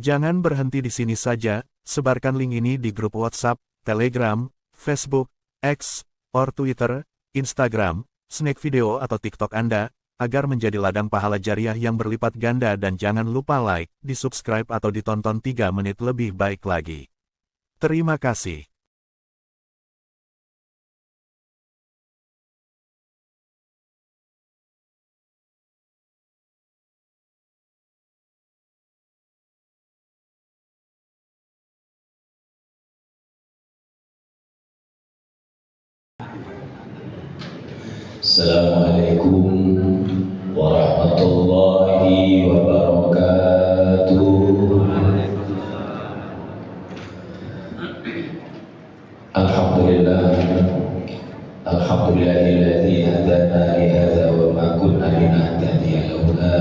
Jangan berhenti di sini saja, sebarkan link ini di grup WhatsApp, Telegram, Facebook, X, or Twitter, Instagram, Snack Video atau TikTok Anda, agar menjadi ladang pahala jariah yang berlipat ganda dan jangan lupa like, di-subscribe atau ditonton 3 menit lebih baik lagi. Terima kasih. Assalamualaikum warahmatullahi wabarakatuh. Alhamdulillah, alhamdulillahilladzi hadana li hadza wa ma kunna linahtadiya laula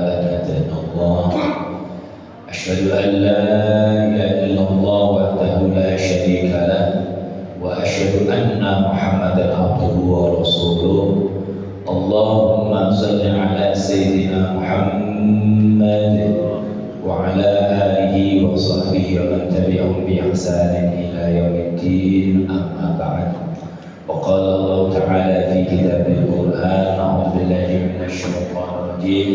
an hadana Allah. Asyhadu an la ilaha illallah wahdahu la syarika lah wa asyhadu anna Muhammadan abduhu wa rasuluh. Allahumma shalli ala sayyidina Muhammad wa ala alihi wa sahbihi wa man tabi'ahum bi ihsanin ila yaumiddin, amma ba'd. Wa qala Allah ta'ala fi kitabil Qur'an, a'udzu billahi minasy syaithanir rajim.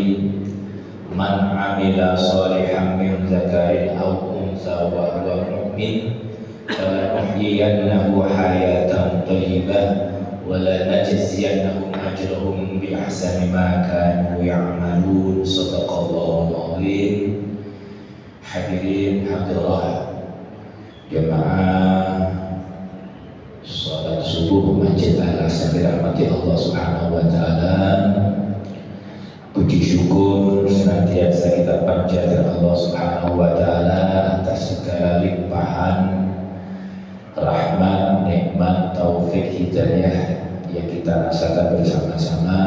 Man 'amila shalihan min dzakarin aw untha wa huwa mu'min فلنحيينه حياة طيبة ولنجزينهم أجرهم بأحسن ما كانوا يعملون. صدق الله العظيم. Hadirin hadirat jemaah salat subuh Masjid Al-Hasan dirahmati Allah Subhanahu wa taala. Puji syukur senantiasa kita panjatkan Allah Subhanahu wa taala atas segala limpahan rahmat, nikmat, taufik, hidayah yang kita rasakan bersama-sama,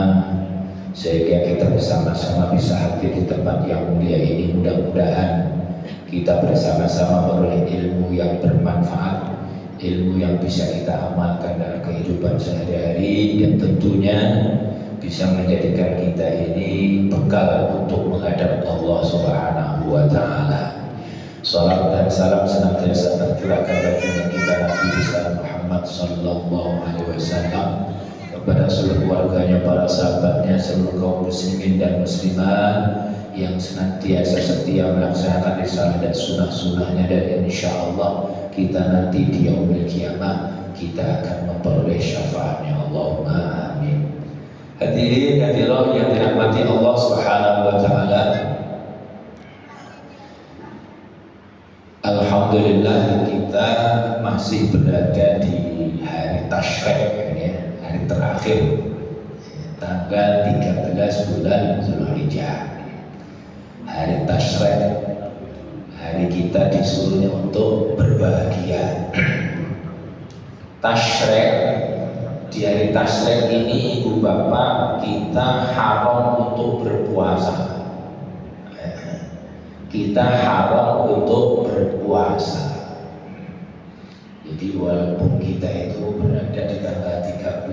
sehingga kita bersama-sama bisa hadir di tempat yang mulia ini. Mudah-mudahan kita bersama-sama memperoleh ilmu yang bermanfaat, ilmu yang bisa kita amalkan dalam kehidupan sehari-hari, dan tentunya bisa menjadikan kita ini bekal untuk menghadap Allah Subhanahu wa taala. Salam dan salam senantiasa tercurahkan bagi kita Nabi besar Muhammad sallallahu alaihi wasallam, kepada seluruh keluarganya, para sahabatnya, seluruh kaum muslimin dan muslimat yang senantiasa setia melaksanakan risalah dan sunnah-sunnahnya, dan insya Allah kita nanti di yaumil kiamah kita akan memperoleh syafaatnya. Allahumma amin. Hadirin hadirat yang dirahmati Allah Subhanahu wa taala, alhamdulillah kita masih berada di hari Tasyrik, ya, hari terakhir, tanggal 13 bulan Zulhijjah. Hari Tasyrik, hari kita disuruhnya untuk berbahagia. Tasyrik, di hari Tasyrik ini ibu bapak kita haram untuk berpuasa. Kita haram untuk berpuasa. Jadi walaupun kita itu berada di tanggal 13,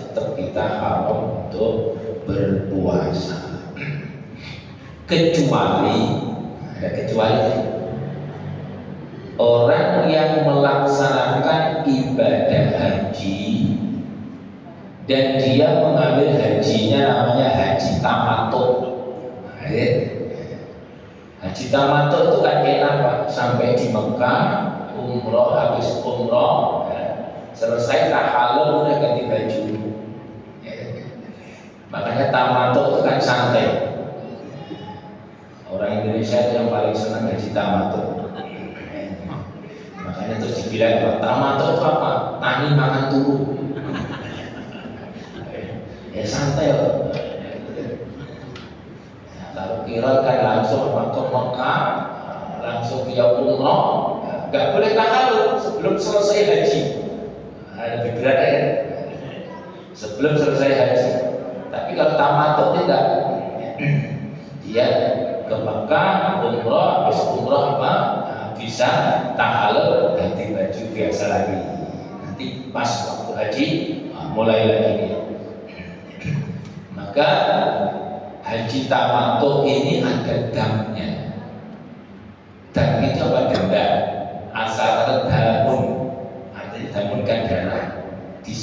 tetap kita haram untuk berpuasa. Kecuali, ada kecuali, orang yang melaksanakan ibadah haji dan dia mengambil hajinya namanya haji tamattu. Haji tamattu itu kan kayak apa? Sampai di Mekah, umroh, habis umroh, selesai tahalul udah ganti baju. Makanya tamattu itu kan santai. Orang Indonesia itu yang paling senang haji tamattu. Makanya terus dibilang tamattu itu apa? Tani mangan turu. Ya santai loh. Kalau kira kan langsung ke Mekah, langsung dia umroh, nggak boleh tahalul sebelum selesai haji. Ada berbeda ya, sebelum selesai haji. Tapi kalau tamattu tidak, dia ke Mekah, umroh, habis umroh apa? Bisa tahalul, ganti baju biasa lagi. Nanti pas waktu haji mulai lagi. Maka haji tamattu ini ada damnya.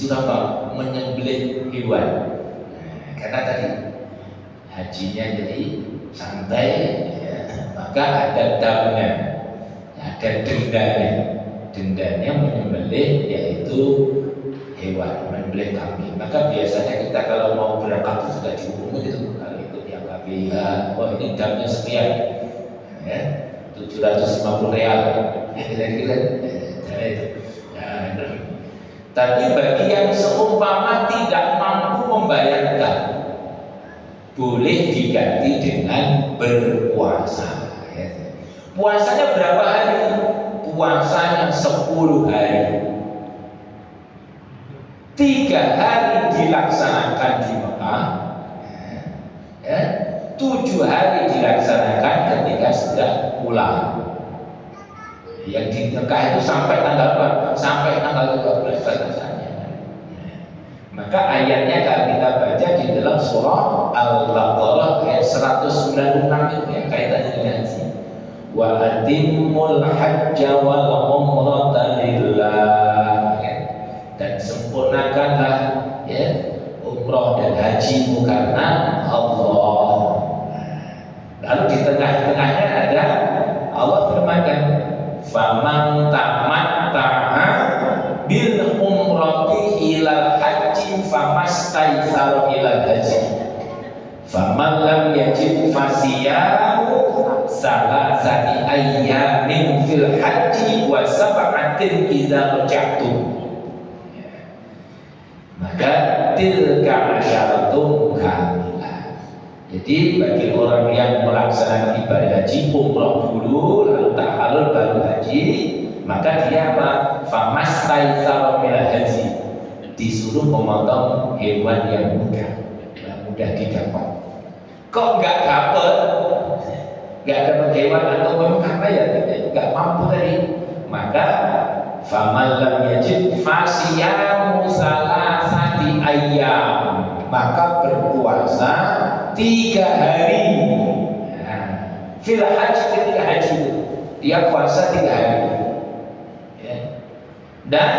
disuruh apa? Menyembelih hewan. Karena tadi hajinya jadi santai, ya, maka ada damnya, ada dendanya. Dendanya menyembelih yaitu hewan, menyembelih kambing. Maka biasanya kita kalau mau berangkat itu sudah dihukum itu kalau ikut yang KPH, oh ini damnya sekian, ya, 750 real, kira-kira. Tapi bagi yang seumpama tidak mampu membayarkan, boleh diganti dengan berpuasa. Puasanya berapa hari? Puasanya 10 hari. 3 hari dilaksanakan di Mekah, 7 hari dilaksanakan ketika sudah pulang. Yang di Mekah itu sampai tanggal berapa? Sampai tanggal 12 batasannya. Maka ayatnya kalau kita baca di dalam surah Al-Baqarah ayat 196 itu yang kaitannya dengan haji. Wa atimul hajja wal umrata lillah. Dan sempurnakanlah ya umrah dan hajimu karena Allah. Lalu di tengah-tengahnya ada Allah firmankan, faman tamatta'a bil umrati ilal haji famastaysara ilal haji faman lam yajid fasiyamu salasati ayyamin fil haji wa sab'atin idza raja'tum. Maka tilka asyaratun kamilah. Jadi bagi orang yang melaksanakan ibadah haji umrah dulu lalu tahallul baru haji, maka dia apa? Famastaysara minal haji, disuruh memotong hewan yang mudah didapat. Kok nggak dapat hewan atau memang karena ya nggak mampu tadi, maka faman lam yajid fasiyamu salasati ayyam, maka berpuasa 3 hari. Fil haji, ketika haji dia puasa 3 hari, ya. Dan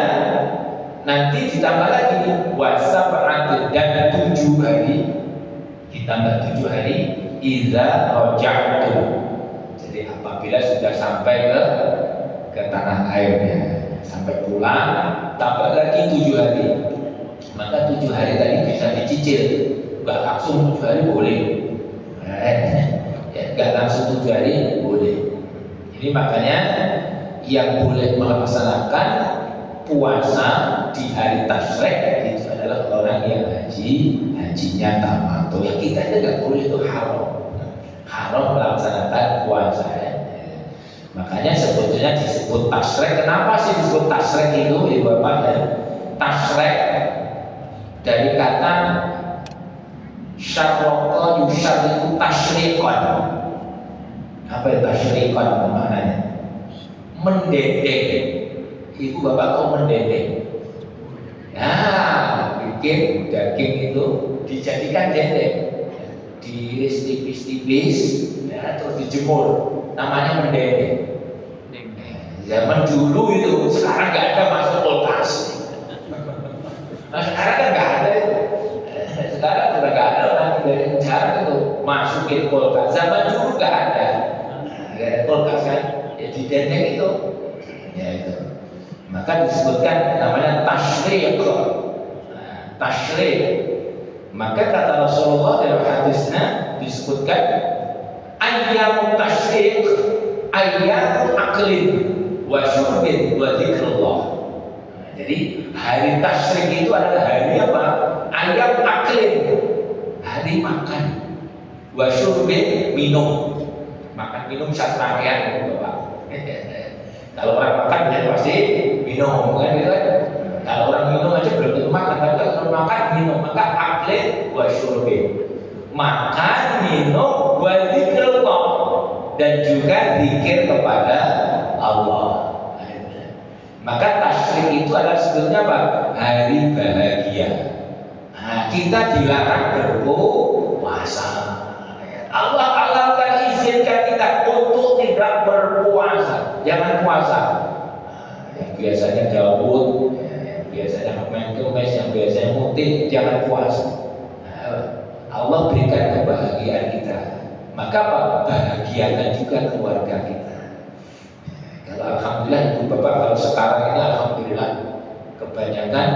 nanti ditambah lagi wasab'atin, dan 7 hari, ditambah 7 hari idza raja'tum. Jadi apabila sudah sampai ke tanah airnya, sampai pulang, tambah lagi 7 hari. Maka 7 hari tadi bisa dicicil, nggak langsung 7 hari boleh, ya, nggak langsung 7 hari boleh. Jadi makanya yang boleh melaksanakan puasa di hari tasyrik itu adalah orang yang hajinya tamattu. Yang kita itu nggak boleh, itu haram melaksanakan puasa. Makanya sebetulnya disebut tasyrik. Kenapa sih disebut tasyrik itu, ya Bapak ya? Tasyrik dari kata syarroqa yusyarriku tasyrikon. Apa ya tasyrikon maknanya? Mendedek. Itu Bapak kok mendedek? Nah, bikin daging itu dijadikan dedek, diiris tipis-tipis, ya, terus dijemur. Namanya mendedek. Zaman dulu itu, sekarang nggak ada masuk kulkas. Nah sekarang kan nggak ada itu. Sekarang sudah nggak ada orang dari jarak itu masukin kulkas. Zaman dulu nggak ada. Nggak ada kulkas kan? Ya didedek itu, ya itu. Maka disebutkan namanya tasyrik. Tasyrik. Maka kata Rasulullah dalam hadisnya disebutkan ayyamut tasyrik ayyamul aklin wa syurbin wa dzikrullah. Jadi hari tasyrik itu adalah hari apa? Ayyam aklin, hari makan, wa syurbin, minum. Makan minum satu rangkaian itu Bapak. Kalau orang makan ya pasti minum kan gitu kan. Kalau orang minum aja belum tentu makan, tapi kalau makan minum, maka aklin wa syurbin. Makan, minum, wa dzikrullah, dan juga zikir kepada Allah. Maka tasyrik itu adalah sebetulnya apa? Hari bahagia. Nah, kita dilarang berpuasa. Allah izinkan kita untuk tidak berpuasa, jangan puasa. Yang biasanya Daud biasanya main kemes, yang biasanya mudik, jangan puasa. Nah, Allah berikan kebahagiaan kita. Maka apa? Bahagiakan juga keluarga kita. Kalau alhamdulillah ibu bapak, kalau sekarang ini alhamdulillah kebanyakan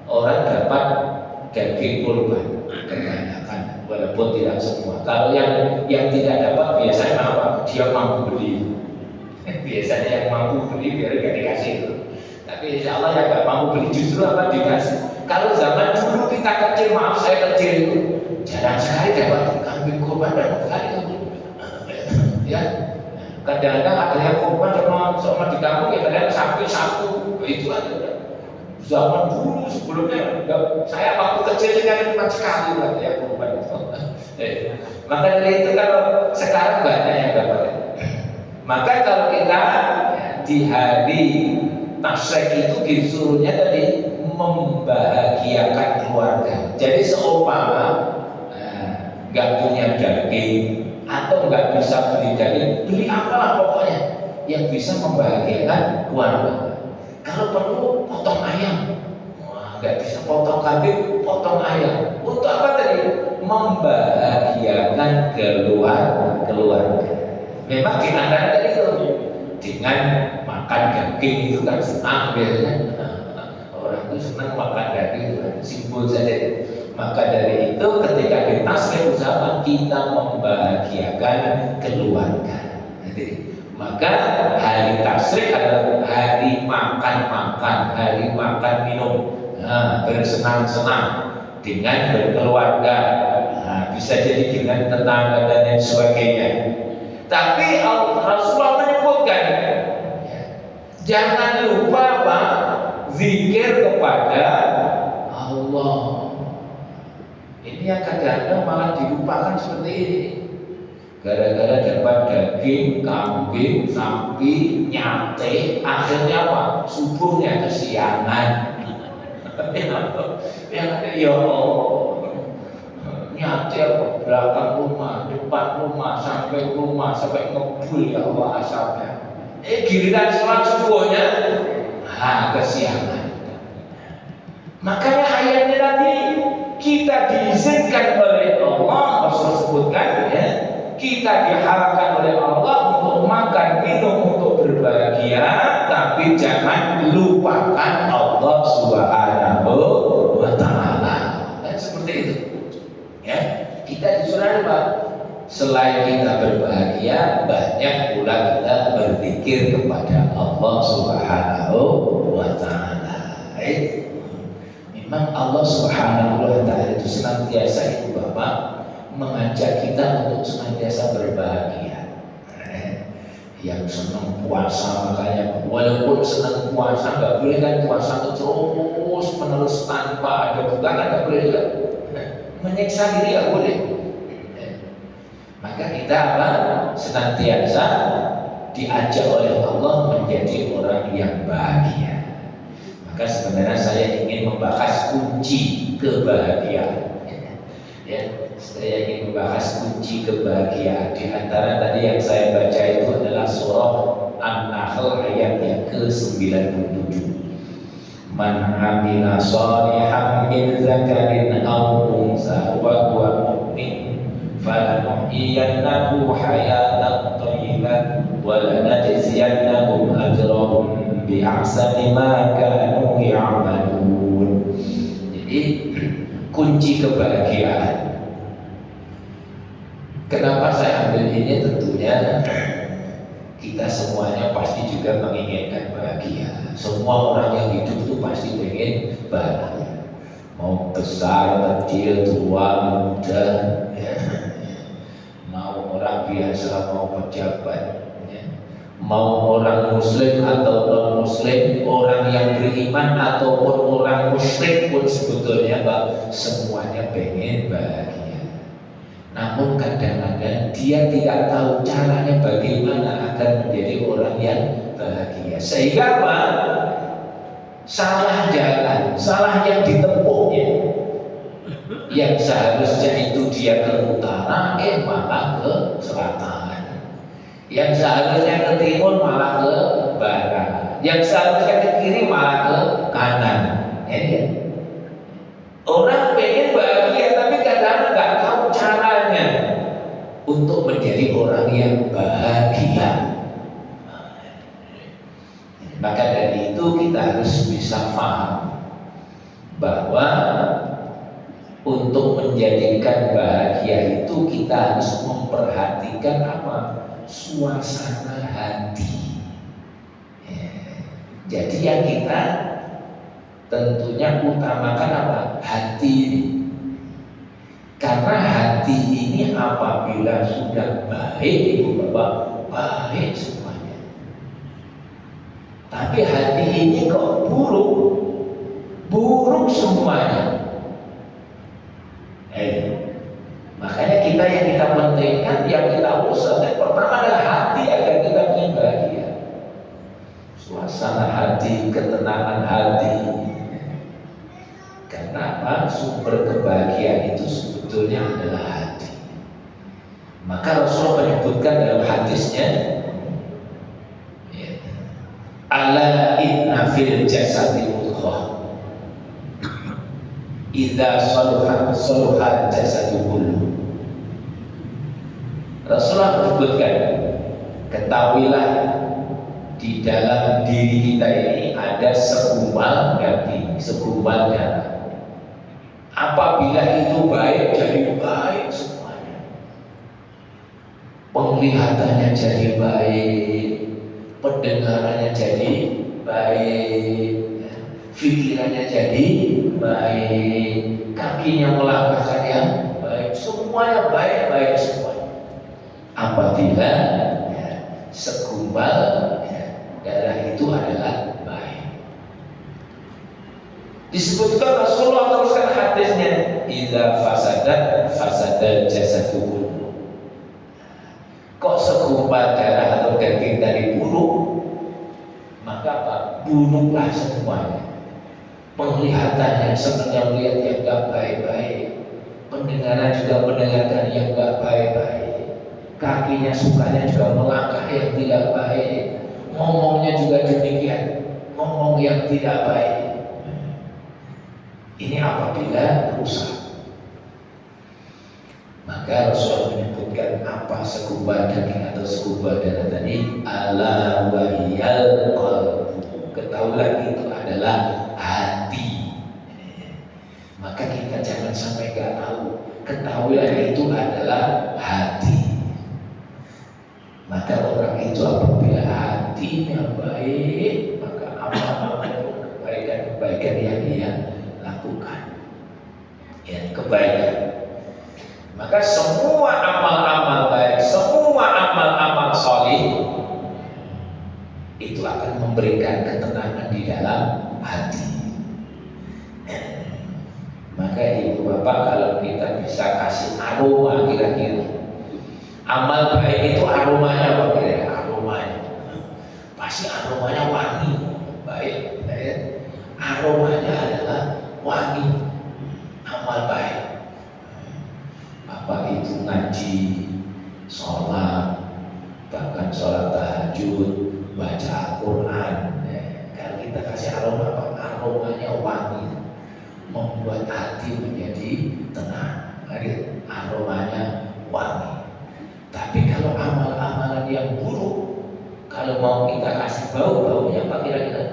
orang dapat daging kurban, kebanyakan, walaupun tidak semua. Kalau yang tidak dapat biasanya apa? Dia mampu beli. Biasanya yang mampu beli biar gak dikasih itu. Tapi insya Allah yang gak mampu beli justru apa? Dikasih. Kalau zaman dulu kita kecil, maaf saya kecil itu jarang sekali dapat kambing kurban dan sekali itu. Ya, kadang-kadang ada yang kurban sama di kampung ya, kadang sapi satu itu aja. Zaman dulu sebelumnya saya waktu kecil kan cuma sekali lah ya kurban itu. Maka dari itu kalau sekarang banyak yang dapat. Maka kalau kita di hari Tasyrik itu disuruhnya tadi membahagiakan keluarga. Jadi seumpama nggak punya daging atau nggak bisa beli daging, beli apalah pokoknya yang bisa membahagiakan keluarga. Kalau perlu potong ayam, wah nggak bisa potong kambing, potong ayam. Untuk apa tadi? Membahagiakan keluarga. Memang di antara itu dengan makan daging itu kan senang biasanya. Orang itu senang makan daging itu kan simpul saja. Maka dari itu ketika di Tasyrik usaha kita membahagiakan keluarga. Jadi, maka hari Tasyrik adalah hari makan-makan, hari makan minum, bersenang-senang dengan berkeluarga. Bisa jadi dengan tetangga dan lain sebagainya. Tapi Rasulullah menyebutkan, jangan lupa Pak, zikir kepada Allah. Ini yang kadang-kadang malah dilupakan seperti ini. Gara-gara dapat daging, kambing, sapi, nyate, akhirnya apa? Subuhnya kesiangan. Ya Allah, nyate belakang rumah, depan rumah, sampai ngebul ya Allah asapnya. Giliran sholat subuhnya, kesiangan. Makanya ayatnya tadi kita diizinkan oleh Allah, Rasul sebutkan ya, kita diharapkan oleh Allah untuk makan, minum, untuk berbahagia, tapi jangan lupakan Allah Subhanahu wa Ta'ala. Seperti itu. Ya, kita disuruh apa? Selain kita berbahagia, banyak pula kita berzikir kepada Allah Subhanahu wa Ta'ala. Memang Allah Subhanahu wa Ta'ala itu senantiasa itu Bapak mengajak kita untuk senantiasa berbahagia. Yang senang puasa makanya walaupun senang puasa nggak boleh kan puasa terus menerus tanpa ada bukaan, nggak boleh juga. Menyiksa diri nggak boleh. Maka kita apa? Senantiasa diajak oleh Allah menjadi orang yang bahagia. Maka sebenarnya saya ingin membahas kunci kebahagiaan. Ya, saya ingin membahas kunci kebahagiaan. Di antara tadi yang saya baca itu adalah surah An-Nahl ayat yang ke-97. Man amila shalihan min zakarin aw unsa wa huwa mu'min falanuhyiyannahu hayatan thayyibatan wa lanajziyannahum ajrahum bi ahsani ma kanu ya'malun. Jadi kunci kebahagiaan. Kenapa saya ambil ini? Tentunya kita semuanya pasti juga menginginkan bahagia. Semua orang yang hidup itu pasti ingin bahagia. Mau besar, kecil, tua, muda, ya. Mau orang biasa, mau pejabat, ya. Mau orang muslim atau non muslim, orang yang beriman ataupun orang musyrik pun sebetulnya semuanya pengen bahagia. Namun kadang-kadang dia tidak tahu caranya bagaimana agar menjadi orang yang bahagia. Sehingga apa? Salah jalan, salah yang ditempuhnya. Yang seharusnya itu dia ke utara, malah ke selatan. Yang seharusnya ke timur malah ke barat. Yang seharusnya ke kiri malah ke kanan. Ya. Orang pengen bahagia tapi kadang nggak tahu caranya untuk menjadi orang yang bahagia. Maka dari itu kita harus bisa paham bahwa untuk menjadikan bahagia itu kita harus memperhatikan apa? Suasana hati. Jadi yang kita tentunya utamakan apa? Hati ini. Karena hati ini apabila sudah baik, ibu bapak, baik semuanya. Tapi hati ini kok buruk, buruk semuanya. Makanya yang kita pentingkan, yang kita usahakan pertama adalah hati agar kita punya bahagia. Suasana hati, ketenangan hati. Karena apa? Sumber kebahagiaan itu sebetulnya adalah hati. Maka Rasulullah menyebutkan dalam hadisnya, ala inna fil jasadi mudghah idza salaha jasadu kullu. Rasulullah menyebutkan, ketahuilah di dalam diri kita ini ada segumpal daging, segumpal darah. Apabila itu baik, jadi baik semuanya. Penglihatannya jadi baik, pendengarannya jadi baik, pikirannya jadi baik, kakinya melangkahkan yang baik, semuanya baik-baik semuanya. Apabila segumpal darah itu adalah baik. Disebutkan Rasulullah teruskan hadisnya, idza fasadat jasadu kullu. Kok segumpal darah atau daging tadi buruk, maka apa? Buruklah semuanya. Penglihatannya senangnya melihat yang gak baik-baik, pendengaran juga mendengarkan yang gak baik-baik, kakinya sukanya juga melangkah yang tidak baik, ngomongnya juga demikian, ngomong yang tidak baik. Ini apabila rusak. Maka Rasulullah menyebutkan apa segumpal daging atau segumpal darah tadi, ala wahiyal qalbu. Ketahuilah itu adalah hati. Maka kita jangan sampai gak tahu. Ketahuilah itu adalah hati. Maka orang itu apabila hatinya baik, maka amal-amal kebaikan yang dia lakukan, ya kebaikan. Maka semua amal-amal baik, semua amal-amal solih itu akan memberikan ketenangan di dalam hati. Maka ibu bapak, kalau kita bisa kasih aroma kira-kira, amal baik itu aromanya apa kira-kira? Aromanya pasti aromanya wangi, baik, ya. Aromanya adalah wangi, amal baik. Bapak itu ngaji, sholat, bahkan sholat tahajud, baca Al-Quran, ya. Kalau kita kasih aroma apa? Aromanya wangi, membuat hati menjadi tenang. Aromanya wangi. Tapi kalau amal-amalan yang buruk, kalau mau kita kasih baunya apa kira-kira?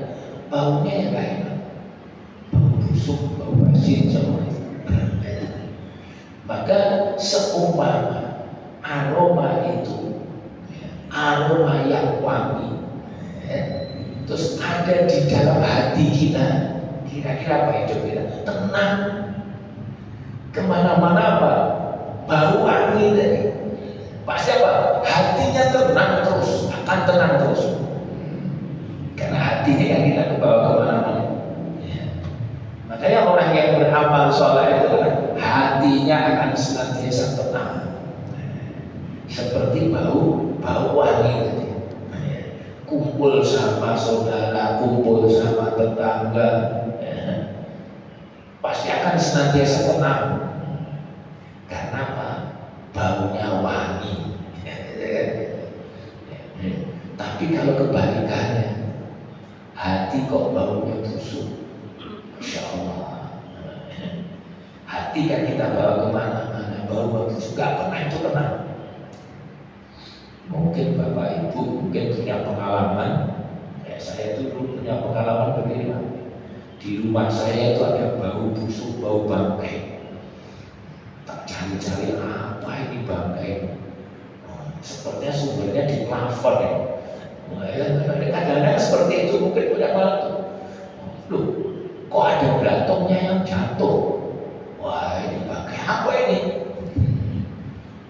Baunya yang gak enak, bau busuk, bau asin semua itu. Maka seumpama aroma itu, aroma yang wangi, terus ada di dalam hati kita, kira-kira apa hidup kita? Tenang. Kemana-mana apa? Bau wangi tadi. Pasti apa? Hatinya tenang terus, akan tenang terus. Karena hatinya yang kita kebawa kemana-mana. Makanya orang yang beramal soleh itu hatinya akan senantiasa tenang. Seperti bau wangi tadi. Kumpul sama saudara, kumpul sama tetangga, pasti akan senantiasa tenang. Karena apa? Baunya wangi. Tapi kalau kebalikannya, hati kok baunya busuk. Masya Allah. Hati kan kita bawa kemana-mana, bau busuk, gak pernah itu tenang. Mungkin Bapak Ibu punya pengalaman. Saya itu dulu punya pengalaman begini. Di rumah saya itu ada bau busuk, bau bangkai. Tak cari-cari apa ini bangkai. Sepertinya sumbernya di plafon ya. Kadang-kadang seperti itu mungkin punya batu. Loh, kok ada belatungnya yang jatuh? Wah, ini bangkai apa ini?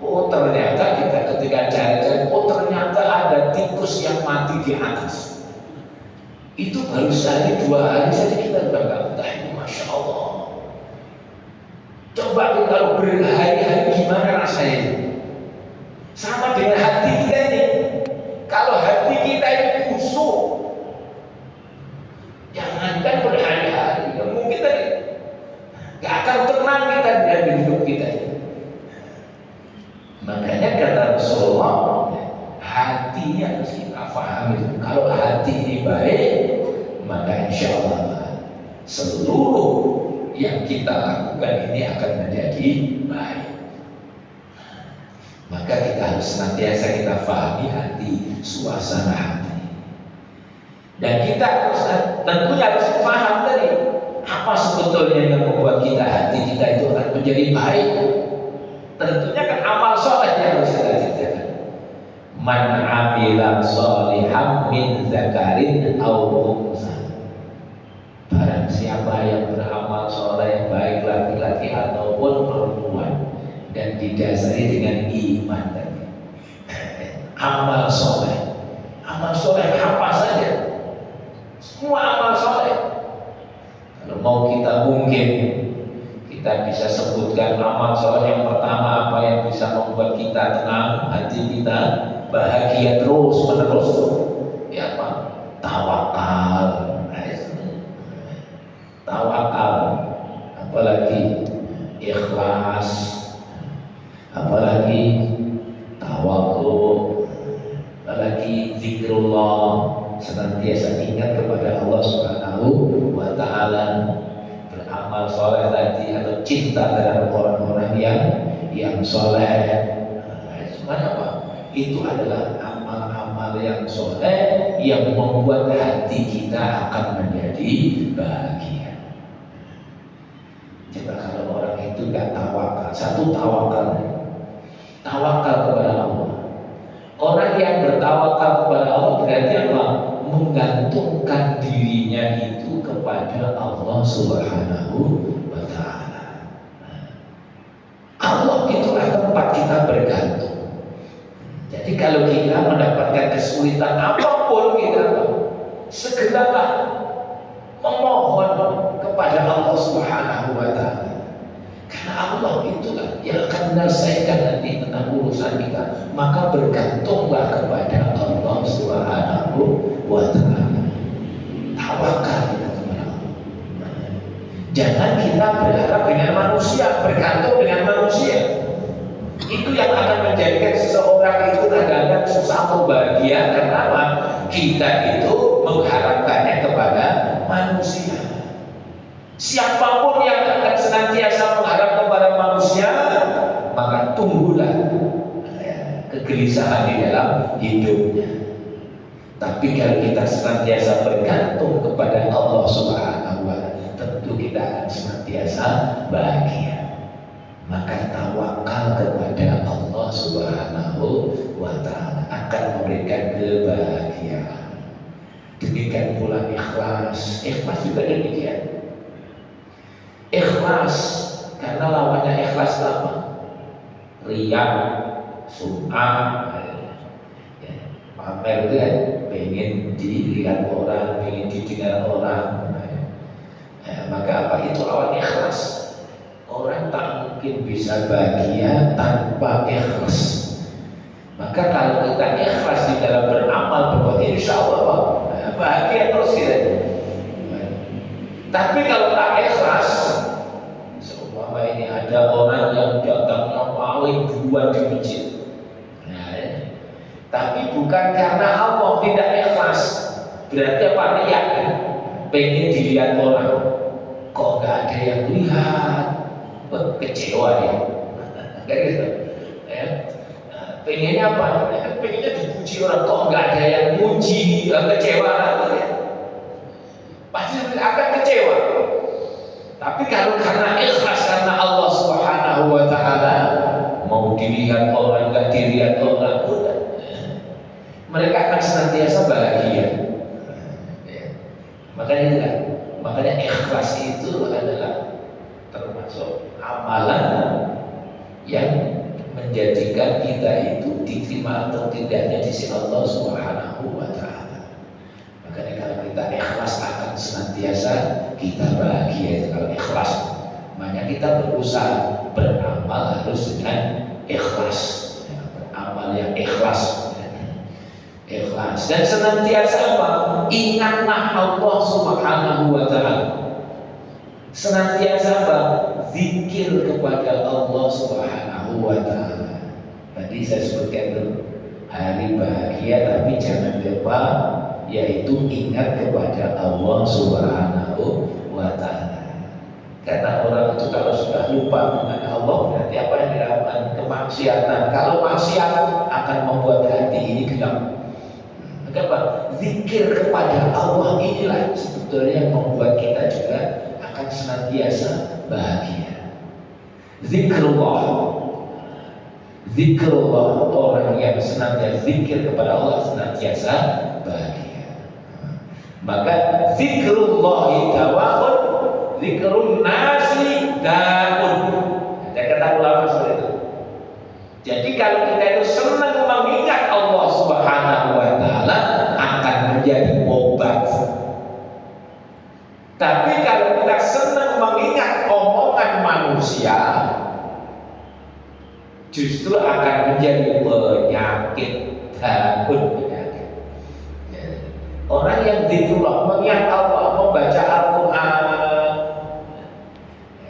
Oh, ternyata kita ketika cari-cari, oh ternyata ada tikus yang mati di atas. Itu baru sehari 2 hari saja kita udah nggak ini, Masya Allah. Coba kalau berhari-hari gimana rasanya? Sama dengan hati kita ini. Kalau hati kita ini busuk, jangankan berhari-hari, ya mungkin tadi nggak akan tenang kita di hidup kita ini. Makanya kata Rasulullah, hatinya harus kita pahami. Kalau hati ini baik, maka insya Allah seluruh yang kita lakukan ini akan menjadi baik. Maka kita harus senantiasa kita pahami hati, suasana hati. Dan kita harus tentunya harus paham tadi apa sebetulnya yang membuat kita hati kita itu akan menjadi baik. Tentunya kan amal soleh yang harus kita kerjakan. Man amila sholihan min zakarin aw unsa. Barang siapa yang beramal soleh baik laki-laki ataupun perempuan dan didasari dengan iman tadi. Amal soleh apa saja? Semua amal soleh. Kalau mau kita mungkin kita bisa sebutkan amal soleh yang pertama apa yang bisa membuat kita tenang, hati kita bahagia terus menerus. Ya apa? Tawakal. Tawakal. Apalagi ikhlas. Apalagi tawakal. Apalagi zikrullah. Senantiasa ingat kepada Allah Subhanahu wa Ta'ala. Amal soleh tadi atau cinta terhadap orang-orang yang soleh. Semuanya apa? Itu adalah amal-amal yang soleh yang membuat hati kita akan menjadi bahagia. Coba kalau orang itu gak tawakal, satu tawakal kepada Allah. Orang yang bertawakal kepada Allah berarti apa? Menggantungkan dirinya itu kepada Allah Subhanahu wa Ta'ala. Allah itulah tempat kita bergantung. Jadi kalau kita mendapatkan kesulitan apapun, kita segeralah memohon kepada Allah Subhanahu wa Ta'ala. Karena Allah itulah yang akan menyelesaikan nanti tentang urusan kita. Maka bergantunglah kepada Allah Subhanahu wa Ta'ala. Tawakal kita kepada Allah. Jangan kita berharap dengan manusia, bergantung dengan manusia. Itu yang akan menjadikan seseorang itu kadang-kadang susah atau bahagia. Karena apa? Kita itu mengharapkannya kepada manusia. Siapapun yang akan senantiasa mengharap kepada manusia, maka tunggulah kegelisahan di dalam hidupnya. Tapi kalau kita senantiasa bergantung kepada Allah Subhanahu wa Ta'ala, tentu kita akan senantiasa bahagia. Maka tawakal kepada Allah Subhanahu wa Ta'ala akan memberikan kebahagiaan. Demikian pula ikhlas. Ikhlas juga demikian. Ikhlas, karena lawannya ikhlas apa? Riya, sum'ah, pamer itu kan, pengen dilihat orang, pengen didengar orang. Maka apa itu lawan ikhlas? Orang tak mungkin bisa bahagia tanpa ikhlas. Maka kalau kita ikhlas di dalam beramal, berbuat, insya Allah bahagia terus kita. Tapi kalau tak ikhlas, seumpama ini ada orang yang datangnya paling dua di masjid, tapi bukan karena Allah, tidak ikhlas, berarti apa? Riya. pengen dilihat orang, kok nggak ada yang lihat, kecewa ya, kayak gitu. Ya. Pengennya apa? Pengennya dipuji orang, kok nggak ada yang muji, kecewa ya. Pasti akan kecewa. Tapi kalau karena ikhlas karena Allah Subhanahu wa taala, mau dilihat orang nggak dilihat orang, mereka akan senantiasa bahagia. Makanya ikhlas itu adalah termasuk amalan yang menjadikan kita itu diterima atau tidaknya di sisi Allah Subhanahu wa taala. Makanya kalau kita ikhlas akan senantiasa kita bahagia. Kalau ikhlas, makanya kita berusaha beramal harus dengan ikhlas, beramal yang ikhlas. Ikhlas dan senantiasa apa? Ingatlah Allah Subhanahu wa taala. Senantiasa apa? Zikir kepada Allah Subhanahu wa taala. Tadi saya sebutkan dulu hari bahagia, tapi jangan lupa yaitu ingat kepada Allah Subhanahu wa taala. Karena orang itu kalau sudah lupa dengan Allah, berarti apa yang dilakukan? Kemaksiatan. Kalau maksiat akan membuat hati ini gelap. Kenapa? Zikir kepada Allah inilah sebetulnya yang membuat kita juga akan senantiasa bahagia. Zikrullah, orang yang senantiasa zikir kepada Allah senantiasa bahagia. Maka zikrullah dawaun, zikrun nasi daun. Ada kata ulama seperti itu. Jadi kalau kita itu senang mengingat Allah Subhanahu wa taala akan menjadi obat. Tapi kalau kita senang mengingat omongan manusia, justru akan menjadi penyakit, takut penyakit. Orang yang zikrullah, mengingat Allah, membaca Al-Quran,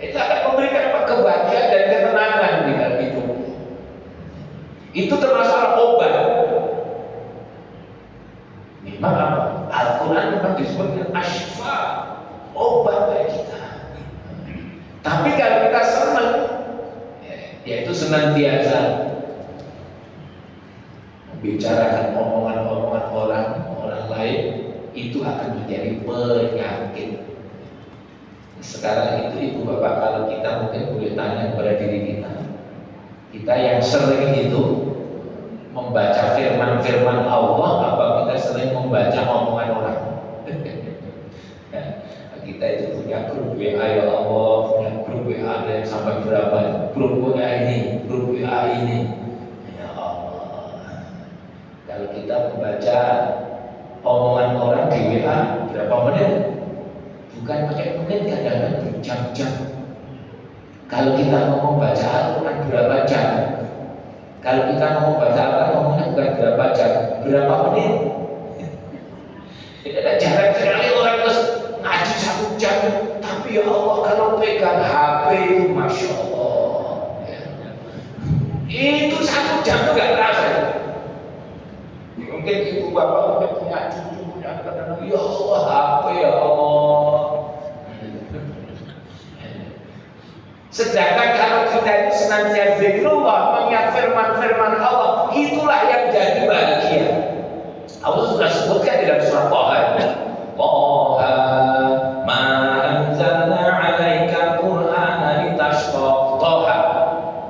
itu akan memberikan kebahagiaan dan ketenangan di dalam hidup. Itu termasuk obat. Memang apa? Al-Quran memang disebut dengan asyifa, obat bagi kita. Tapi kalau kita senang, yaitu senantiasa membicarakan omongan-omongan orang lain, itu akan menjadi penyakit. Sekarang itu ibu bapak, kalau kita mungkin boleh tanya kepada diri kita yang sering itu membaca firman-firman Allah, apa kita sering membaca omongan orang? Kita itu punya grup WA ya Allah, punya grup WA ada yang sampai berapa? Grup WA ini, grup WA ini. Ya Allah. Kalau kita membaca omongan orang di WA berapa menit? Bukan pakai menit, kadang-kadang berjam-jam. Kalau kita ngomong baca Al-Quran berapa jam? Kalau kita ngomong baca Al-Quran ngomongnya bukan berapa jam, berapa menit? Tidak ada jarang sekali orang terus ngaji 1 jam, tapi ya Allah kalau pegang HP itu Masya Allah ya. Itu 1 jam tuh gak terasa. Mungkin ibu bapak mungkin punya cucu, punya anak-anak, ya Allah HP ya Allah. Sedangkan kalau kita itu senantiasa zikrullah, mengingat firman-firman Allah, itulah yang jadi bahagia. Allah sudah sebutkan di dalam surah Taha. Taha ma anzalna 'alaika al-Qur'ana litashqa. Taha.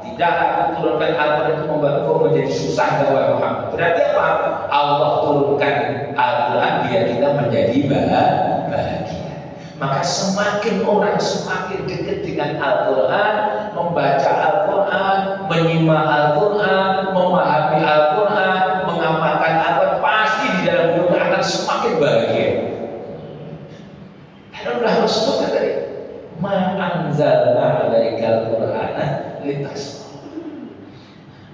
Tidak aku turunkan Al-Quran itu membuat engkau menjadi susah wahai Muhammad. Berarti apa? Allah turunkan Al-Quran biar kita menjadi bahagia. Maka semakin orang semakin dekat dengan Al-Quran, membaca Al-Quran, menyimak Al-Quran, memahami Al-Quran, mengamalkan Al-Quran, pasti di dalam hidupnya akan semakin bahagia. Karena sudah sebutkan tadi, ma anzalna 'alaikal Qur'ana litasqa.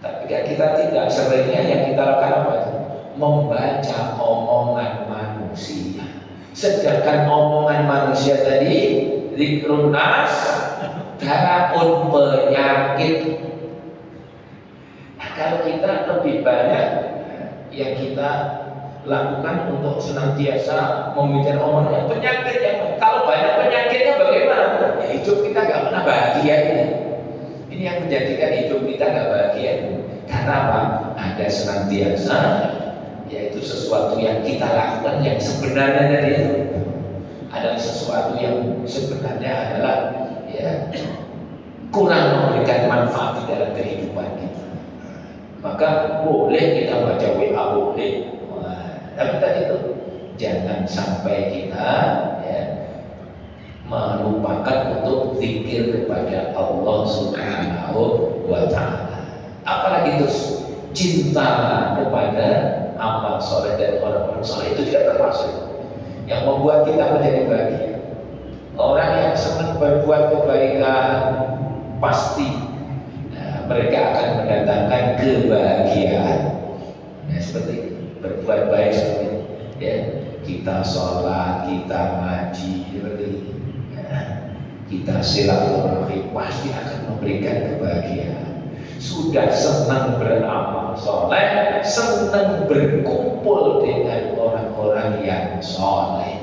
Tapi kita tidak, sebenarnya yang kita lakukan apa itu? Membaca omongan manusia. Sedangkan omongan manusia tadi zikrun nas, daun penyakit. Nah, kalau kita lebih banyak yang kita lakukan untuk senantiasa memikir omongan penyakit yang kalau banyak penyakitnya bagaimana? Ya hidup kita nggak pernah bahagia ini. Ini yang menjadikan hidup kita nggak bahagia. Karena apa? Ada senantiasa, yaitu sesuatu yang kita lakukan yang sebenarnya dari itu. Ada sesuatu yang sebenarnya adalah ya kurang memberikan manfaat di dalam kehidupan kita. Maka boleh kita baca WA boleh. Tapi tadi itu jangan sampai kita ya, melupakan untuk zikir kepada Allah Subhanahu wa Ta'ala. Apalagi terus cinta kepada amal soleh dan orang-orang soleh itu juga termasuk yang membuat kita menjadi bahagia. Orang yang senang berbuat kebaikan pasti mereka akan mendatangkan kebahagiaan. Nah, seperti itu. Berbuat baik seperti itu. Ya, kita sholat, kita ngaji seperti ini. Kita silaturahmi pasti akan memberikan kebahagiaan. Sudah senang beramal soleh, senang berkumpul dengan orang-orang yang soleh.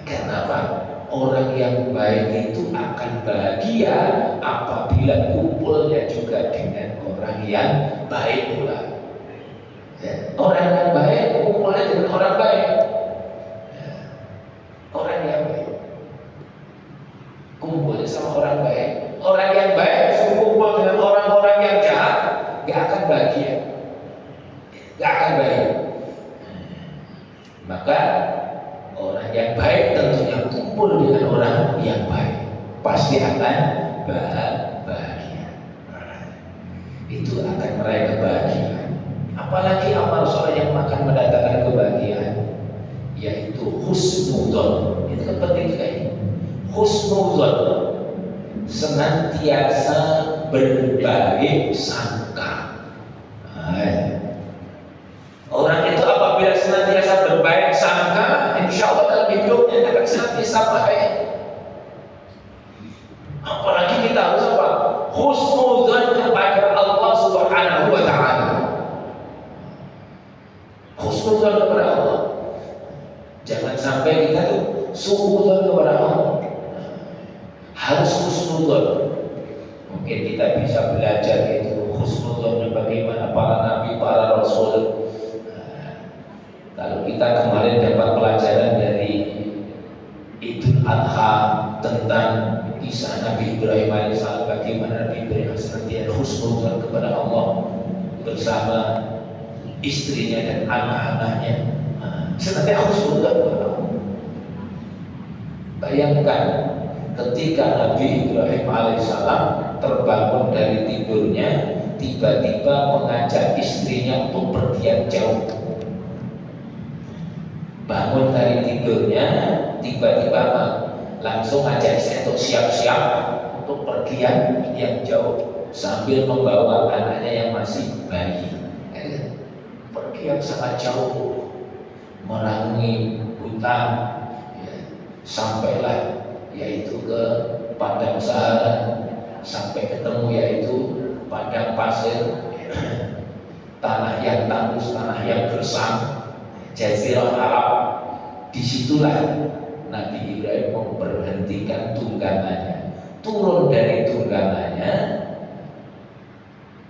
Kenapa? Orang yang baik itu akan bahagia apabila kumpulnya juga dengan orang yang baik pula. Ya, orang yang baik kumpulnya dengan orang baik. Ya, orang yang baik kumpulnya sama orang baik. Orang yang baik kumpul dengan orang-orang yang jahat, gak akan bahagia, gak akan baik. Maka orang yang baik tentunya kumpul dengan orang yang baik, pasti akan bahagia. Itu akan meraih kebahagiaan. Apalagi amal soleh yang akan mendatangkan kebahagiaan, yaitu husnudzon. Itu kan penting sekali. Husnudzon, senantiasa berbaik sangka. Orang itu apabila senantiasa berbaik sangka, insya Allah dalam hidupnya akan senantiasa baik. Apalagi kita harus apa? Husnudzon kepada Allah Subhanahu wa Ta'ala. Husnudzon kepada Allah. Jangan sampai kita tuh suudzon kepada Allah. Harus husnudzon. Mungkin kita bisa belajar itu husnudzon bagaimana para nabi, para rasul. Kalau kita kemarin dapat pelajaran dari Idul Adha tentang kisah Nabi Ibrahim alaihissalam, bagaimana Nabi Ibrahim senantiasa husnudzon kepada Allah bersama istrinya dan anak-anaknya. Senantiasa husnudzon kepada Allah. Bayangkan ketika Nabi Ibrahim alaihissalam terbangun dari tidurnya, tiba-tiba mengajak istrinya untuk pergian jauh. Bangun dari tidurnya, tiba-tiba langsung ajak saya untuk siap-siap untuk pergian yang jauh sambil membawa anaknya yang masih bayi. Pergi yang sangat jauh, merangi hutan, ya, sampailah yaitu ke padang Sahara, sampai ketemu yaitu padang pasir, tanah yang tandus, tanah yang gersang, Jazirah Arab. Disitulah Nabi Ibrahim memberhentikan tunggangannya, turun dari tunggangannya,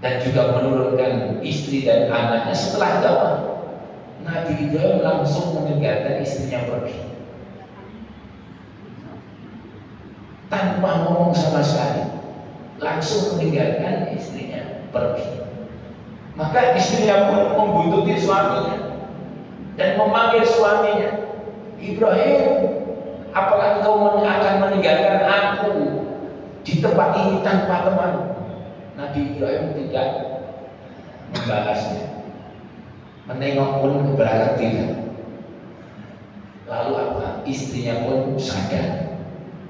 dan juga menurunkan istri dan anaknya. Setelah itu Nabi Ibrahim langsung meninggalkan istrinya pergi, tanpa ngomong sama sekali, langsung meninggalkan istrinya pergi. Maka istrinya pun membuntuti suaminya dan memanggil suaminya, Ibrahim, apakah engkau akan meninggalkan aku di tempat ini tanpa teman? Nabi Ibrahim tidak membalasnya, menengok pun ke belakang tidak. Lalu apa? Istrinya pun sadar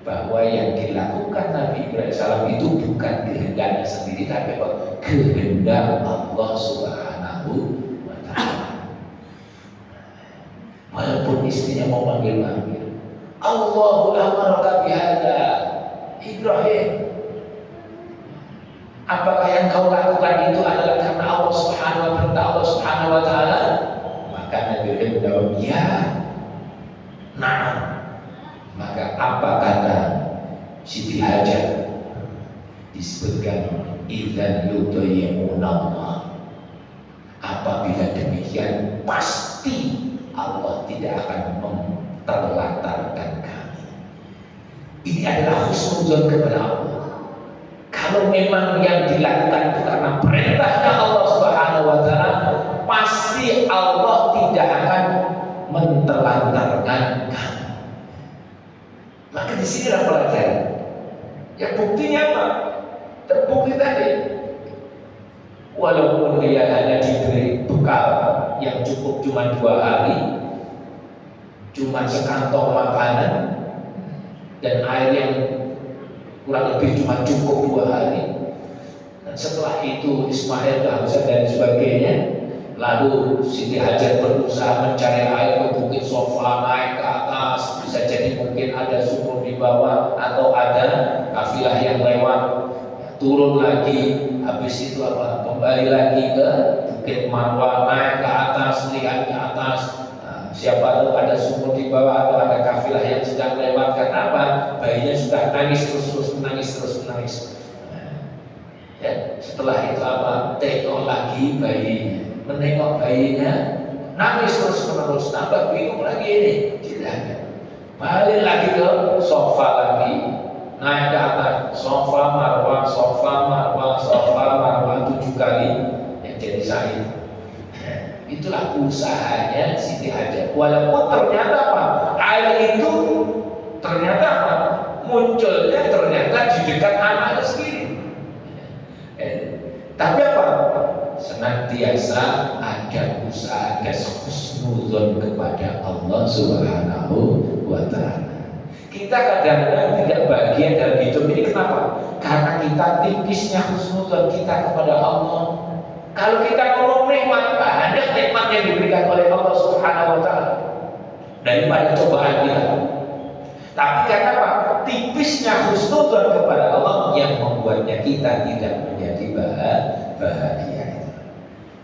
bahwa yang dilakukan Nabi Ibrahim salam itu bukan kehendaknya sendiri, tapi kehendak Allah Subhanahu wa Ta'ala. Walaupun istrinya mau manggil-manggil, Allahu amaraka bihadza, Ibrahim, apakah yang kau lakukan itu adalah karena Allah Subhanahu wa Ta'ala? Maka Maka Nabi Ibrahim menjawab, ya, nah. Maka apa kata Siti Hajar? Disebutkan, idzan yudayyi'una Allah. Apabila demikian, pasti Allah tidak akan terlantarkan kami. Ini adalah husnuzon kepada Allah. Kalau memang yang dilakukan itu karena perintahnya Allah Subhanahu wa Ta'ala, pasti Allah tidak akan menterlantarkan kami. Maka di sini pelajaran. Ya buktinya apa? Terbukti tadi. Walaupun dia hanya diberi bekal yang cukup cuma 2 hari, cuma sekantong makanan dan air yang kurang lebih cuma cukup 2 hari. Dan setelah itu Ismail kehausan dan sebagainya. Lalu Siti Hajar berusaha mencari air ke bukit Sofa, naik ke atas, bisa jadi mungkin ada sumur di bawah atau ada kafilah yang lewat, turun lagi, habis itu apa? Kembali lagi ke bukit Marwah, naik ke atas, lihat ke atas. Siapa tahu ada sumur di bawah atau ada kafilah yang sedang lewat. Kenapa? Bayinya sudah nangis terus menangis. Ya, setelah itu apa? Tengok lagi bayinya, menengok bayinya, nangis terus menerus, tambah bingung lagi ini, tidak. Balik lagi ke sofa lagi, naik ke atas, sofa marwah 7 kali yang jadi Sa'id. Itulah usahanya Siti Hajar. Walaupun ternyata apa? Air itu ternyata apa? Munculnya ternyata di dekat anaknya sendiri. Tapi apa? Senantiasa ada usaha, ada husnuzon kepada Allah Subhanahu wa Ta'ala. Kita kadang-kadang tidak bahagia dalam hidup ini. Kenapa? Karena kita tipisnya husnuzon kita kepada Allah. Kalau kita ngomong nikmat, banyak nikmat yang diberikan oleh Allah Subhanahu wa Ta'ala daripada cobaan kita. Tapi karena apa? Tipisnya husnuzon kepada Allah yang membuatnya kita tidak menjadi bahagia.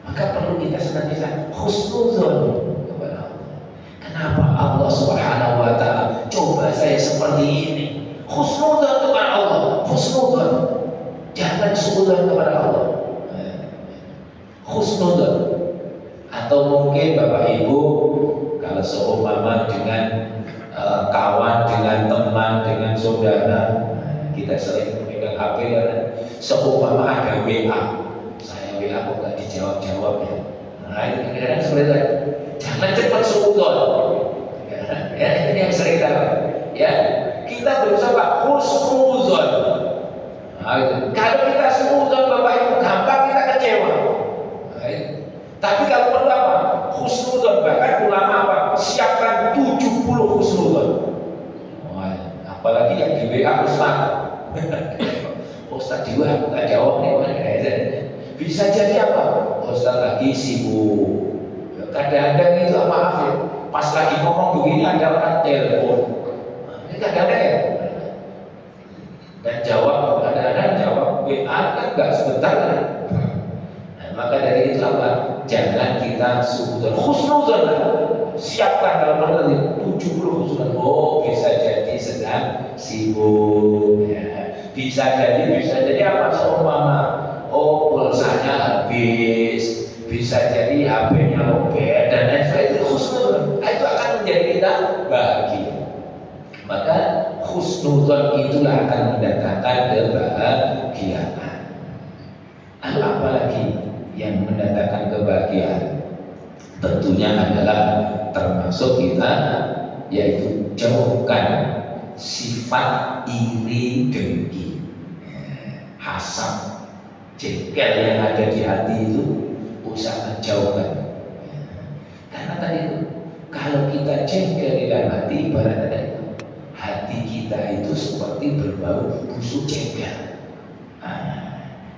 Maka perlu kita senantiasa husnuzon kepada Allah. Kenapa Allah Subhanahu wa Ta'ala coba saya seperti ini? Husnuzon kepada Allah, husnuzon. Jangan suudzon kepada Allah. Husnuzon. Atau mungkin Bapak Ibu kalau seumpama dengan kawan, dengan teman, dengan saudara, kita sering memegang HP kan, seumpama ada WA, saya WA kok nggak dijawab ya. Nah itu kadang-kadang seperti itu. Jangan cepat suudzon. Ya ini yang sering kita. Ya kita berusaha husnuzon. Nah, itu. Kalau kita suudzon Bapak Ibu gampang kita kecewa. Nah, itu. Tapi kalau perlu apa? Husnuzon, bahkan ulama apa? Siapkan 70 husnuzon. Apalagi yang di WA Ustaz di WA nggak jawab nih. Bisa jadi apa? Ustaz lagi sibuk. Kadang-kadang itu maaf ya, pas lagi ngomong begini ada orang telepon. Ini kadang-kadang ya. Dan kadang-kadang jawab WA kan nggak sebentar kan. Maka dari itu apa? Jangan kita suudzon, husnuzon. Siapkan dalam arti 70 husnuzon. Oh, bisa jadi sedang sibuk. Ya. Bisa jadi apa? Seumpama, oh pulsanya habis. Bisa jadi HP-nya lobet dan lain sebagainya. Itu husnuzon. Itu akan menjadi kita bahagia. Maka husnuzon itulah akan mendatangkan kebahagiaan. Apalagi yang mendatangkan kebahagiaan tentunya adalah termasuk kita yaitu jauhkan sifat iri dengki, hasad, jengkel yang ada di hati itu usaha jauhkan. Karena tadi kalau kita jengkel di dalam hati, ibaratnya hati kita itu seperti berbau busuk jengkel.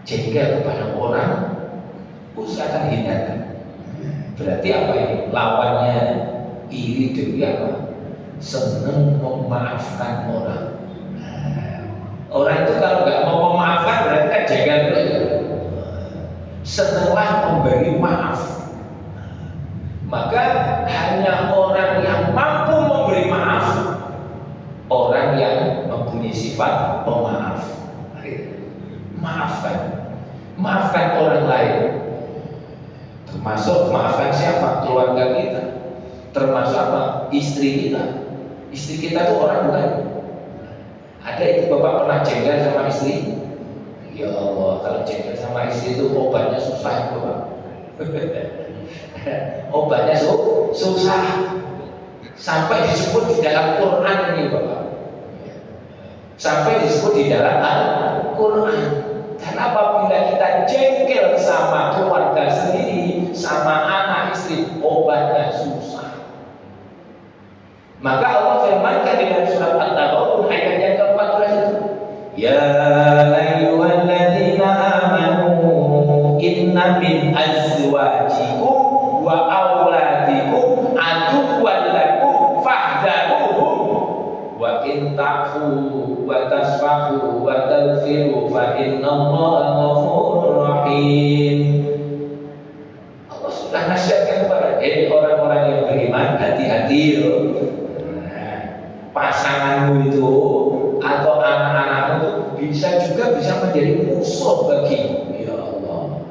Jengkel kepada orang usahakan hindarkan. Berarti apa ini? Lawannya iri dengki apa? Senang memaafkan orang. Orang itu kalau nggak mau memaafkan berarti kan jengkel dulu. Setelah memberi maaf, maka termasuk apa? Istri kita. Istri kita tuh orang bukan? Ada itu bapak pernah jengkel sama istri? Ya Allah, kalau jengkel sama istri itu obatnya susah bapak. Obatnya susah. Sampai disebut di dalam Quran ini bapak. Sampai disebut di dalam Al-Quran. Karena apabila kita jengkel sama keluarga sendiri, sama anak istri, obatnya susah. Maka Allah firmankan di dalam surat At-Taghabun ayat yang ke-14 itu, ya ayyuhalladzina amanu inna min azwajikum wa auladikum aduwwan lakum fahdharuhum wa in ta'fu wa tasfahu wa taghfiru fa innallaha ghafurur rahim. Allah sudah nasihatkan kepada orang-orang yang beriman, hati-hati loh. Pasanganmu itu atau anak-anakmu itu bisa menjadi musuh bagimu. Ya Allah,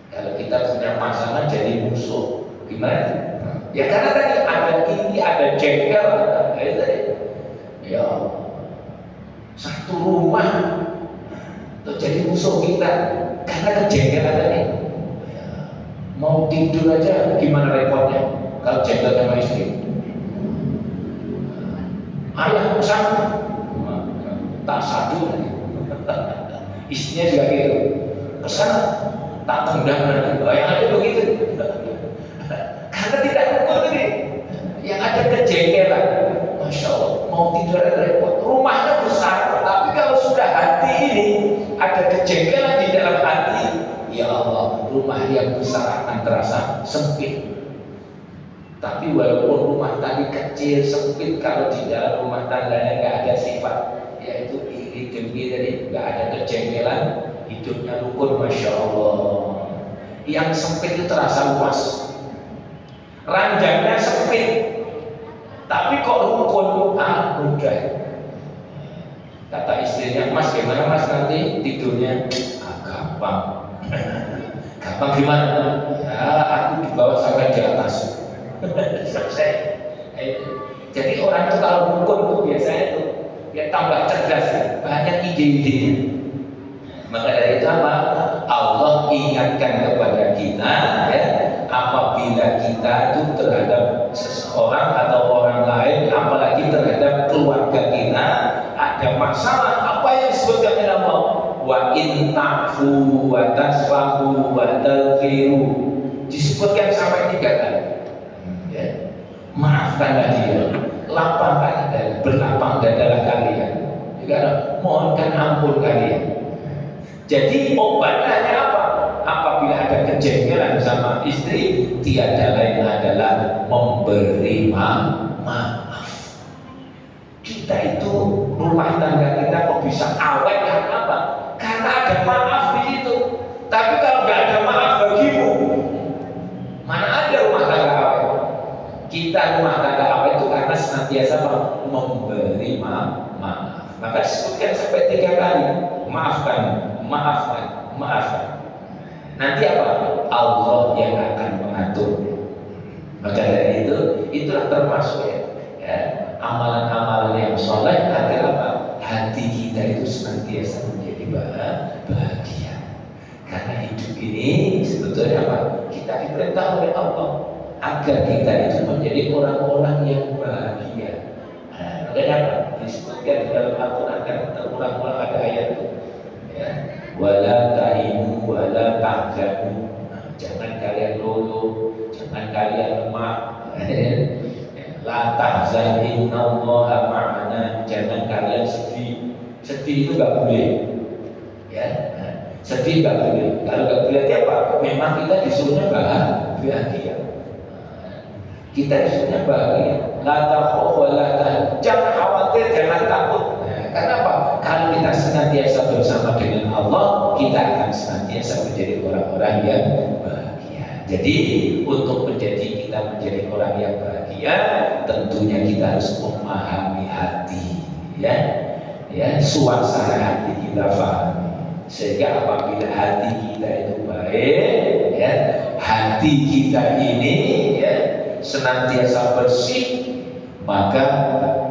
kalau kita punya pasangan jadi musuh, gimana? Ya karena tadi ada ini, ada jengkel, itu tadi. Ya Allah, satu rumah itu jadi musuh kita karena kejengkelan tadi. Ya, mau tidur aja gimana repotnya kalau jengkel sama istri. Ayah pesan tak sadu lagi. Istrinya juga gitu. Pesan tak tendang lagi. Yang ada begitu. Karena tidak rukun ini. Yang ada kejengkelan. Masya Allah, mau tidur ada repot. Rumahnya besar, tapi kalau sudah hati ini ada kejengkelan di dalam hati, ya Allah, rumah yang besar akan terasa sempit. Tapi walaupun rumah tadi kecil, sempit, kalau di dalam rumah tangganya nggak ada sifat, yaitu iri dengki tadi, nggak ada kejengkelan, hidupnya rukun, masya Allah. Yang sempit itu terasa luas, ranjangnya sempit, tapi kok rukun, mudah. Kata istrinya, Mas gimana Mas nanti tidurnya? Gampang. Gampang gimana? Ya aku dibawa sampai di atas. Selesai. Jadi orang itu kalau rukun itu biasanya itu ya tambah cerdas, banyak ide-ide. Maka dari itu apa? Allah ingatkan kepada kita, ya, apabila kita itu terhadap seseorang atau orang lain, apalagi terhadap keluarga kita ada masalah, apa yang disebutkan oleh Allah? Wa in ta'fu wa tasfahu wa taghfiru, disebutkan sampai 3 kali. Ya. Maafkanlah dia, lapangkan dan berlapang dadalah kalian, juga mohonkan ampun kalian. Jadi obatnya apa? Apabila ada kejengkelan sama istri, tiada lain adalah memberi maaf. Kita itu rumah tangga kita kok bisa awet karena apa? Karena ada maaf di situ. Tapi kalau nggak ada maaf bagimu, mana ada rumah tangga awet? Kita rumah tangga awet itu karena senantiasa memberi maaf. Maka disebutkan sampai 3 kali, maafkan. Nanti apa? Allah yang akan mengatur. Maka dari itu, itulah termasuk ya, amalan-amalan yang soleh agar apa? Hati kita itu senantiasa menjadi bahagia. Karena hidup ini sebetulnya apa? Kita diperintah oleh Allah agar kita itu menjadi orang-orang yang bahagia. Makanya apa? Disebutkan dalam Al-Quran kan terulang-ulang ada ayat itu. Ya. Wala tahinu wala tahzanu. Jangan kalian luluh, jangan kalian lemah. La tahzan innallaha ma'ana. Jangan kalian sedih. Sedih itu enggak boleh. Ya. Sedih enggak boleh. Kalau enggak boleh apa? Memang kita disuruhnya bahagia. Kita disuruhnya bahagia. La takhaf wa la tahzan. Jangan khawatir, jangan takut. Karena apa? Kalau kita senantiasa bersama dengan Allah, kita akan senantiasa menjadi orang-orang yang bahagia. Jadi untuk kita menjadi orang yang bahagia, tentunya kita harus memahami hati, ya, suasana hati kita pahami. Sehingga apabila hati kita itu baik, ya, hati kita ini, ya, senantiasa bersih, maka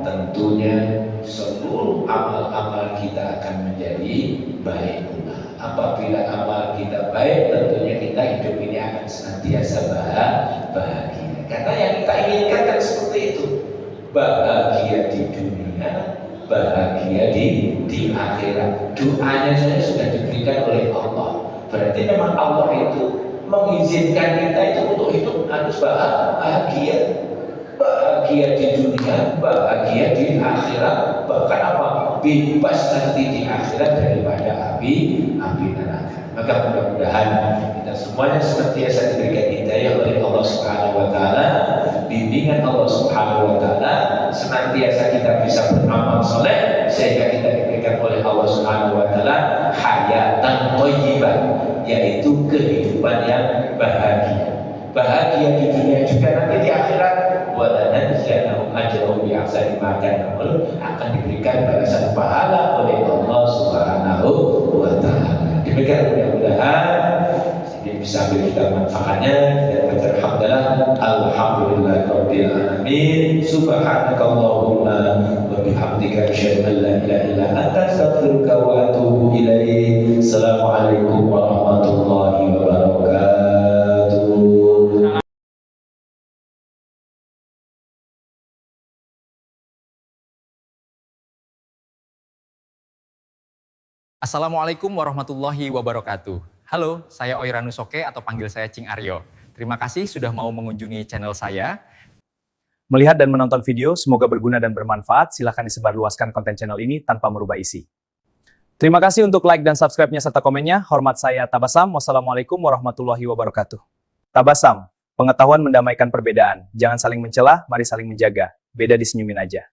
tentunya seluruh amal-amal kita akan menjadi baik pula. Apabila amal kita baik, tentunya kita hidup ini akan senantiasa bahagia. Karena yang kita inginkan kan seperti itu, bahagia di dunia, bahagia di akhirat. Doanya saja sudah diberikan oleh Allah. Berarti memang Allah itu mengizinkan kita itu untuk hidup harus bahagia. Bahagia di dunia, bahagia di akhirat, bahkan apa? Bebas nanti di akhirat daripada api neraka. Maka mudah-mudahan kita semuanya senantiasa diberikan hidayah oleh Allah Subhanahu wa taala, bimbingan Allah Subhanahu wa taala, senantiasa kita bisa beramal soleh sehingga kita diberikan oleh Allah Subhanahu wa taala hayatan thayyibah, yaitu kehidupan yang bahagia. Bahagia di dunia juga, nanti di akhirat walanajziyannahum ajrahum bi ahsani ma kanu akan diberikan balasan pahala oleh Allah Subhanahu wa taala. Demikian mudah-mudahan bisa kita manfaatnya dan berhamdalah alhamdulillahirabbil alamin subhanakallahumma wa bihamdika asyhadu an la ilaha illa anta astaghfiruka wa atubu ilaik. Assalamualaikum warahmatullahi wabarakatuh. Assalamualaikum warahmatullahi wabarakatuh. Halo, saya Oiranu Soke atau panggil saya Cing Aryo. Terima kasih sudah mau mengunjungi channel saya. Melihat dan menonton video, semoga berguna dan bermanfaat. Silahkan disebarluaskan konten channel ini tanpa merubah isi. Terima kasih untuk like dan subscribe-nya serta komennya. Hormat saya Tabasam. Wassalamualaikum warahmatullahi wabarakatuh. Tabasam, pengetahuan mendamaikan perbedaan. Jangan saling mencela, mari saling menjaga. Beda disenyumin aja.